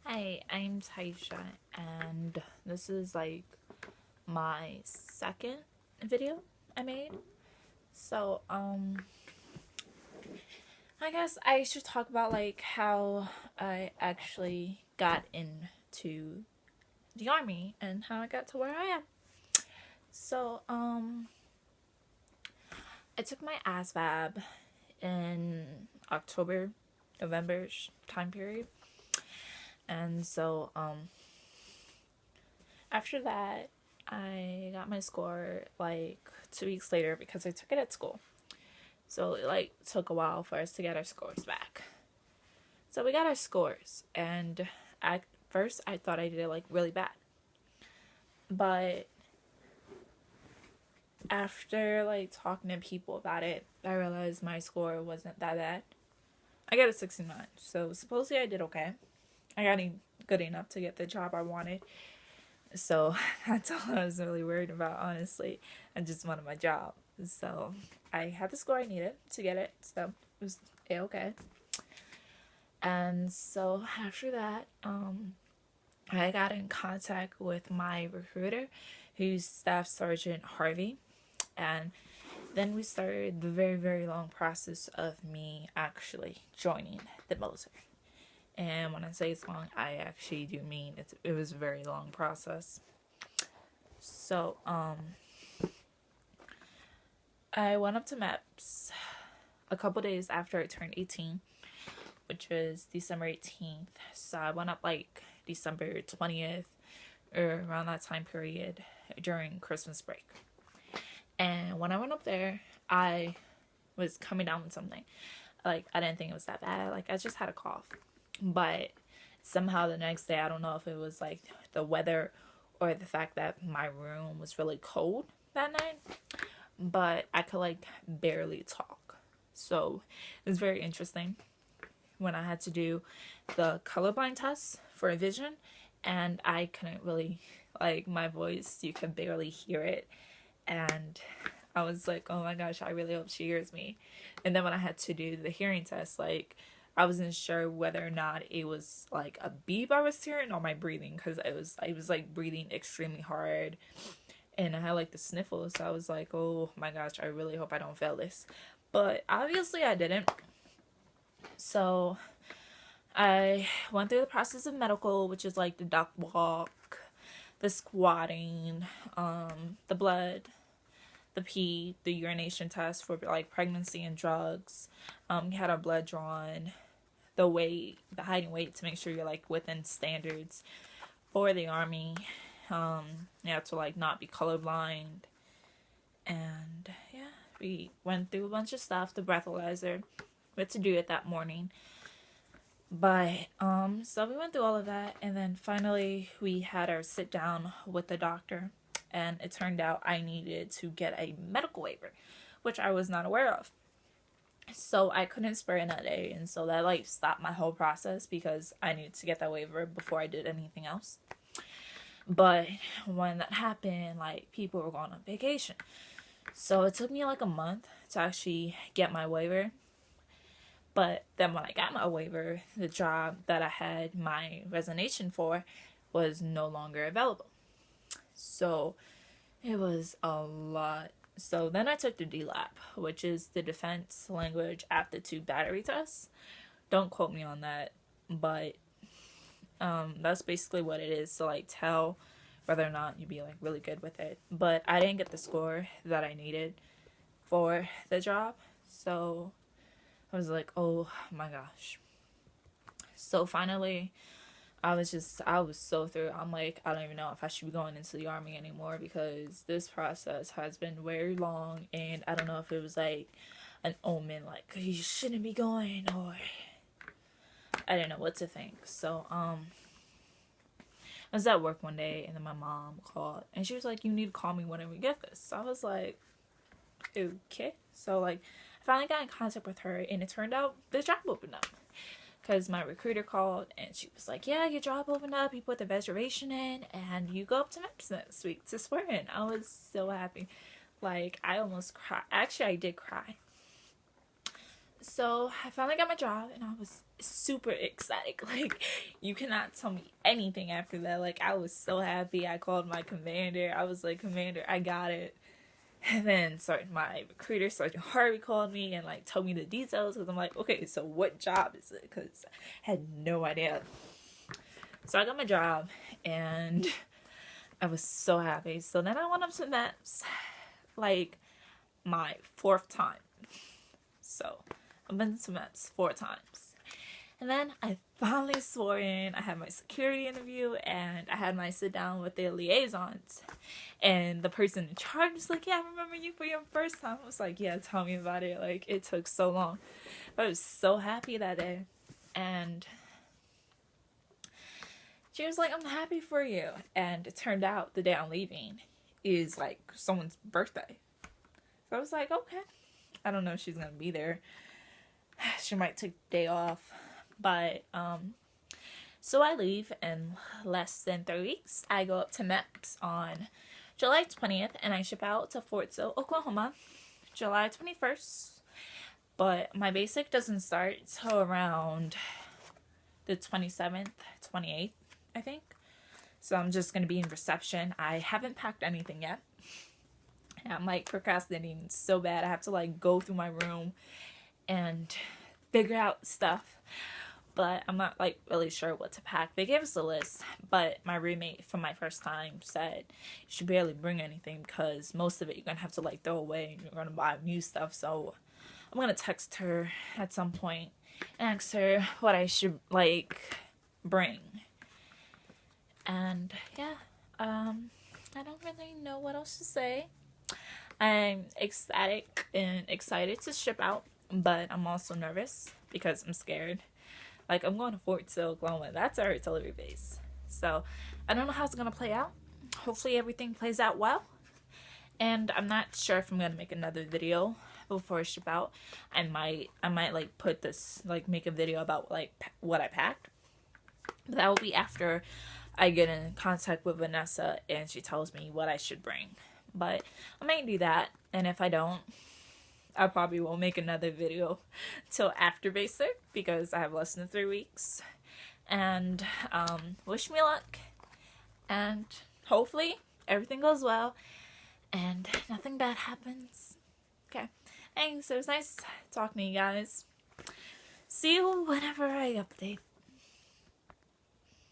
Hi, I'm Taisha, and this is like my second video I made. So, I guess I should talk about like how I actually got into the army and how I got to where I am. So, I took my ASVAB in October, November time period, and so, after that, I got my score like 2 weeks later because I took it at school. So it like took a while for us to get our scores back. So we got our scores, and at first I thought I did it like really bad. But after like talking to people about it, I realized my score wasn't that bad. I got a 69, so supposedly I did okay. I got good enough to get the job I wanted. So that's all I was really worried about, honestly. I just wanted my job. So I had the score I needed to get it. So it was okay. And so after that, I got in contact with my recruiter, who's Staff Sergeant Harvey. And then we started the very, very long process of me actually joining the military. And when I say it's long, I actually do mean it was a very long process. So, I went up to MEPS a couple days after I turned 18, which was December 18th. So I went up like December 20th or around that time period during Christmas break. And when I went up there, I was coming down with something. Like, I didn't think it was that bad. Like, I just had a cough. But somehow the next day, I don't know if it was like the weather or the fact that my room was really cold that night, but I could like barely talk. So it was very interesting when I had to do the colorblind test for vision, and I couldn't really, like, my voice, you could barely hear it. And I was like, oh my gosh, I really hope she hears me. And then when I had to do the hearing test, like, I wasn't sure whether or not it was like a beep I was hearing or my breathing, because I was like breathing extremely hard, and I had like the sniffles. So I was like, oh my gosh, I really hope I don't fail this. But obviously I didn't. So I went through the process of medical, which is like the duck walk, the squatting, the blood, the pee, the urination test for like pregnancy and drugs. You had our blood drawn, the weight, the height and weight to make sure you're like within standards for the army. You have to like not be colorblind. And yeah, we went through a bunch of stuff. The breathalyzer, we had to do it that morning. But so we went through all of that, and then finally we had our sit down with the doctor, and it turned out I needed to get a medical waiver, which I was not aware of. So I couldn't spray in that day, and so that like stopped my whole process because I needed to get that waiver before I did anything else. But when that happened, like, people were going on vacation, so it took me like a month to actually get my waiver. But then when I got my waiver, the job that I had my resignation for was no longer available. So it was a lot. So then I took the DLAP, which is the Defense Language Aptitude Battery Test. Don't quote me on that, but that's basically what it is to like tell whether or not you'd be like really good with it. But I didn't get the score that I needed for the job, so I was like, oh my gosh. So finally, I was so through. I'm like, I don't even know if I should be going into the army anymore because this process has been very long, and I don't know if it was like an omen, like you shouldn't be going, or I didn't know what to think. So I was at work one day, and then my mom called, and she was like, you need to call me whenever you get this. So I was like, okay. So like, I finally got in contact with her, and it turned out the job opened up. Because my recruiter called, and she was like, yeah, your job opened up, you put the reservation in, and you go up to MEPS next week to swear in. I was so happy. Like, I almost cried. Actually, I did cry. So I finally got my job, and I was super ecstatic. Like, you cannot tell me anything after that. Like, I was so happy. I called my commander. I was like, Commander, I got it. And then my recruiter, Sergeant Harvey, called me and like told me the details, because I'm like, okay, so what job is it? Because I had no idea. So I got my job and I was so happy. So then I went up to MEPS like my 4th time. So I've been to MEPS 4 times. And then I finally swore in. I had my security interview and I had my sit down with the liaisons. And the person in charge was like, yeah, I remember you for your first time. I was like, yeah, tell me about it. Like, it took so long. But I was so happy that day. And she was like, I'm happy for you. And it turned out the day I'm leaving is like someone's birthday. So I was like, okay. I don't know if she's going to be there. She might take the day off. But, so I leave in less than 3 weeks. I go up to MEPS on July 20th, and I ship out to Fort Sill, Oklahoma, July 21st. But my basic doesn't start till around the 27th, 28th, I think. So I'm just going to be in reception. I haven't packed anything yet. I'm like procrastinating so bad. I have to like go through my room and figure out stuff. But I'm not like really sure what to pack. They gave us a list, but my roommate from my first time said you should barely bring anything because most of it you're gonna have to like throw away and you're gonna buy new stuff. So I'm gonna text her at some point and ask her what I should like bring. And yeah, I don't really know what else to say. I'm ecstatic and excited to ship out, but I'm also nervous because I'm scared. Like, I'm going to Fort Sill, Oklahoma. That's our artillery base. So, I don't know how it's going to play out. Hopefully everything plays out well. And I'm not sure if I'm going to make another video before I ship out. I might like put this, like make a video about like what I packed. But that will be after I get in contact with Vanessa and she tells me what I should bring. But I might do that. And if I don't, I probably won't make another video till after basic because I have less than 3 weeks. And wish me luck. And hopefully everything goes well and nothing bad happens. Okay. Thanks. It was nice talking to you guys. See you whenever I update.